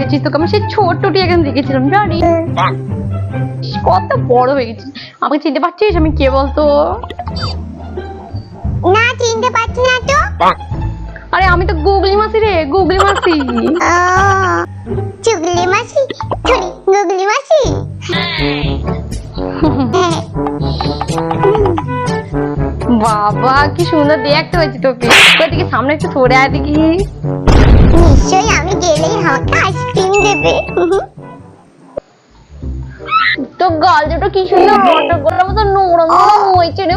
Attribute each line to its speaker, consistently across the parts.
Speaker 1: দেখেছিস তোকে আমি সেই ছোট্টটি এখন দেখেছিলাম জানি কত বড় হয়ে গেছিস আমাকে চিনতে পারছিস আমি কে বলতো
Speaker 2: না চিনতে পারছি না তো
Speaker 1: আরে আমি তো গুগলি মাসি রে গুগলি মাসি
Speaker 2: চুগলি মাসি সরি গুগলি মাসি
Speaker 1: বাবা কি সুন্দর দেখতে হয়েছে তোকে ওইদিকে সামনে একটু সরে আয় দেখি
Speaker 2: নিশ্চয়ই আমি গেলেই আমাকে আইসক্রিম দেবে
Speaker 1: তো গাল দুটো কি সুন্দর রটক গলার মতো নরম নরম হয়েছে রে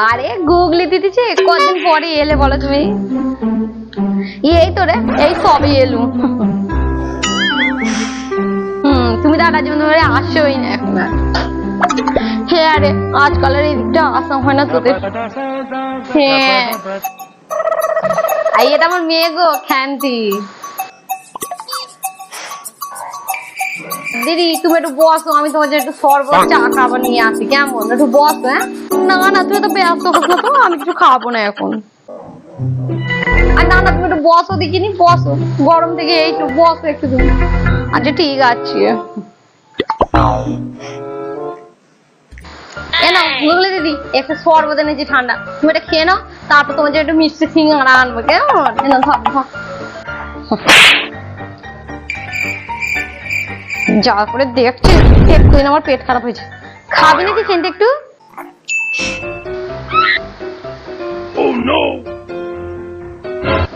Speaker 1: আরে গুগলি দিদিছে কতদিন পরে এলে বলো তুমি এই তো রে এই সবে এলু তুমি দাদা যেমন ধরে আসোই না এখন আর হ্যাঁ রে আজকালের এই দিকটা আসা হয় না তোদের হ্যাঁ আর এটা আমার মেয়ে গো খ্যান্তি দিদি তুমি একটু বসো আমি তোমার জন্য একটু শরবত চা খাবার নিয়ে আসি কেমন একটু বসো হ্যাঁ না না তুমি তো ব্যস্ত হোক না তো আমি কিছু খাবো না এখন আর না না তুমি একটু বসো দেখিনি বসো গরম থেকে একটু বসো একটু তুমি আচ্ছা ঠিক আছে গুগলি দিদি একটা শরবত এনেছি ঠান্ডা তুমি এটা খেয়ে নাও তারপর তোমার জন্য একটু মিষ্টি সিঙ্গারা আনবো কেমন যা করে দেখছি একটুদিন আমার পেট খারাপ হয়েছে খাবি নাকি সেন্ট একটু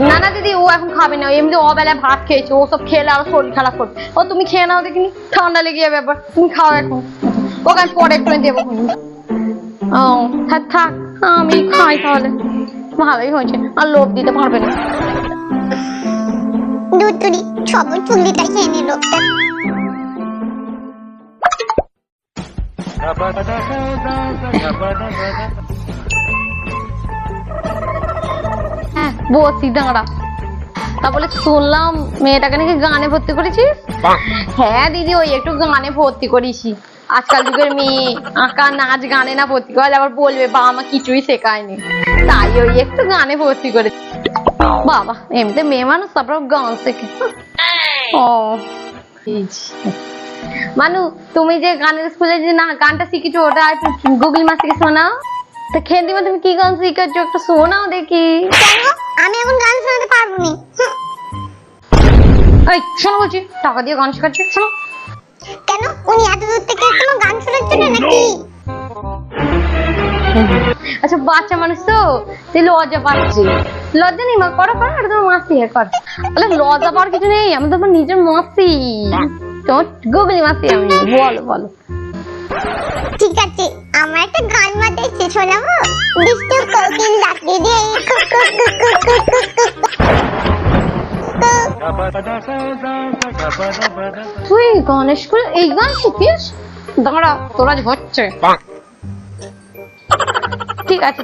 Speaker 1: না না দিদি ও এখন খাবে না এমনি অবেলায় ভাত খেয়েছে ও সব খেলে আরো শরীর খারাপ করবে ও তুমি খেয়ে নাও দেখিনি ঠান্ডা লেগে যাবে ব্যাপার তুমি খাও এখন ওকে আমি পরে একটু দেবো ও থাক থাক আমি খাই তাহলে ভালোই হয়েছে আর লোভ দিতে পারবে না
Speaker 2: দুতুরি সব চুল্লিটা খেয়ে নিল
Speaker 1: হ্যাঁ বসি দাঁড়া তা বলে শুনলাম মেয়েটাকে নাকি গানে ভর্তি করেছিস হ্যাঁ দিদি ওই একটু গানে ভর্তি করিসি আজকাল যুগের মেয়ে আঁকা নাচ গানে না ভর্তি করলে আবার বলবে বাবা মা কিছুই শেখায়নি তাই ওই একটু গানে ভর্তি করে বাবা এমনিতে মেয়ে মানুষ তারপর গান শেখে ও মানু তুমি যে গানের স্কুলে যে না গানটা শিখেছো ওটা গুগলি মাসিকে শোনাও তো খেন্দিমা তুমি কি গান শিখেছো একটু শোনাও দেখি
Speaker 2: আমি এখন গান শোনাতে পারবো না
Speaker 1: এই শোনো বলছি টাকা দিয়ে গান শেখাচ্ছি শোনো
Speaker 2: কেন উনি এত দূর থেকে কোনো গান শোনার জন্য নাকি
Speaker 1: আচ্ছা বাচ্চা মানুষ তো তুই লজ্জা পাচ্ছি লজ্জা নেই মা করো করো এটা তোমার মাসি কর বলে লজ্জা পাওয়ার কিছু নেই আমি তো আমার নিজের মাসি তোমার গুগলি মাসি আমি বলো বলো
Speaker 2: ঠিক আছে আমার একটা গান মাথায় শোনাবো দুষ্টু কোকিল ডাকে রে
Speaker 1: তুই গণেশ করে এই গান শিখিস দাঁড়া তোরা হচ্ছে ঠিক আছে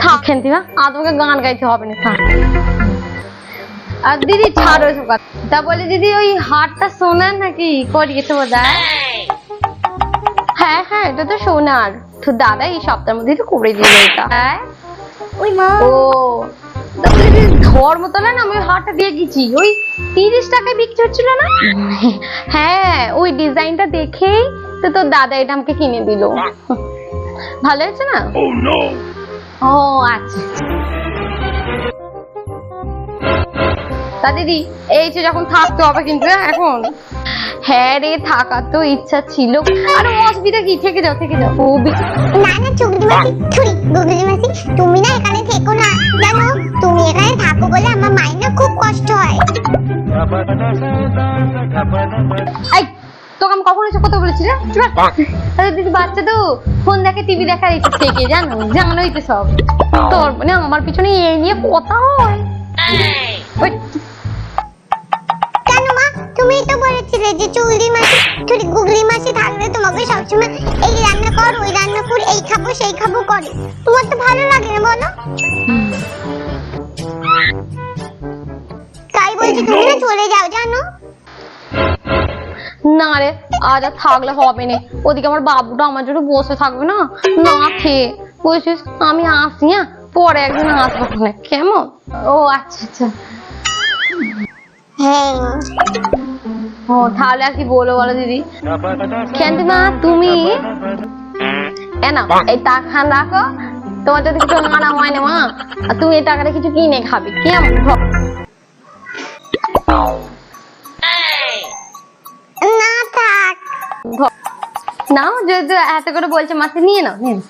Speaker 1: থাক খেন্তি না আর তোমাকে গান গাইতে হবে না থাক আর দিদি ছাড়ো এসব কথা তা বলে দিদি ওই হারটা সোনার নাকি করিয়েছে বোধহয় হ্যাঁ হ্যাঁ এটা তো সোনার তো দাদা এই সপ্তাহের মধ্যে তো করে দিল এটা হ্যাঁ
Speaker 2: ওই মা
Speaker 1: ও ধর্মতলা না আমি হারটা দিয়ে গেছি ওই 30 টাকায় বিক্রি হচ্ছিল না হ্যাঁ ওই ডিজাইনটা দেখেই তো তোর দাদা এটা আমাকে কিনে দিল ভালো হয়েছে না ও আচ্ছা তা দিদি এই যে যখন থাকতে হবে কিন্তু এখন হ্যাঁ রে থাকার তো ইচ্ছা ছিল আর অসুবিধা কি থেকে যাও
Speaker 2: না না চুগলি মাসি ছুরি গুগলি মাসি তুমি না এখানে থেকো না জানো তুমি এখানে থাকো বলে আমার মায়ের না খুব কষ্ট হয়
Speaker 1: এই তোকে আমি কখন এসে কথা বলেছি রে আরে দিদি বাচ্চা তো ফোন দেখে টিভি দেখার ইচ্ছে থেকে জানোই তো সব তোর মানে আমার পিছনে এই নিয়ে কথা হয়
Speaker 2: কেন মা তুমি তো বলেছিলে যে চুগলি মাসি ছুরি গুগলি মাসি থাকলে তোমাকে সবসময় এই রান্না কর ওই রান্না কর এই খাবো সেই খাবো করে তোমার তো ভালো লাগে না বলো তাই বলছি তুমি না চলে যাও জানো
Speaker 1: না রে আজ আর থাকলে হবে না ওদিকে আমার বাবুটা আমার জন্য বসে থাকবে না না খেয়ে বুঝছিস? আমি আসি, হ্যাঁ, পরে একদিন আসবো না, কেমন? ও আচ্ছা আচ্ছা।
Speaker 2: হ্যাঁ
Speaker 1: ও তাহলে আর কি বলো বলো দিদি? খেন্তিমা তুমি না এই টাকা রাখো, তোমার যদি কিছু আনা হয় না মা, আর তুমি এই টাকাটা কিছু কিনে খাবে, কেমন?
Speaker 2: না থাক,
Speaker 1: নাও, যদি এত করে বলছে মাসে নিয়ে নাও, নিয়ে নাও।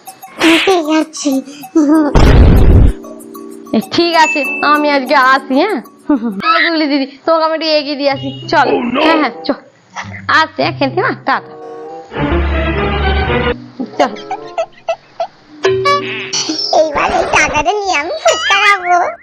Speaker 2: ঠিক আছে।
Speaker 1: ঠিক আছে, আমি আজকে আসি, হ্যাঁ। বুঝলি দিদি, তোমাকে আমি একটু এগিয়ে দিয়ে আসি, চলো। হ্যাঁ হ্যাঁ চল, আসছি, হ্যাঁ খেন্তিমা, টাটা। চল।
Speaker 2: এইবার এই টাকাটা নিয়ে আমি ফুচকা খাবো।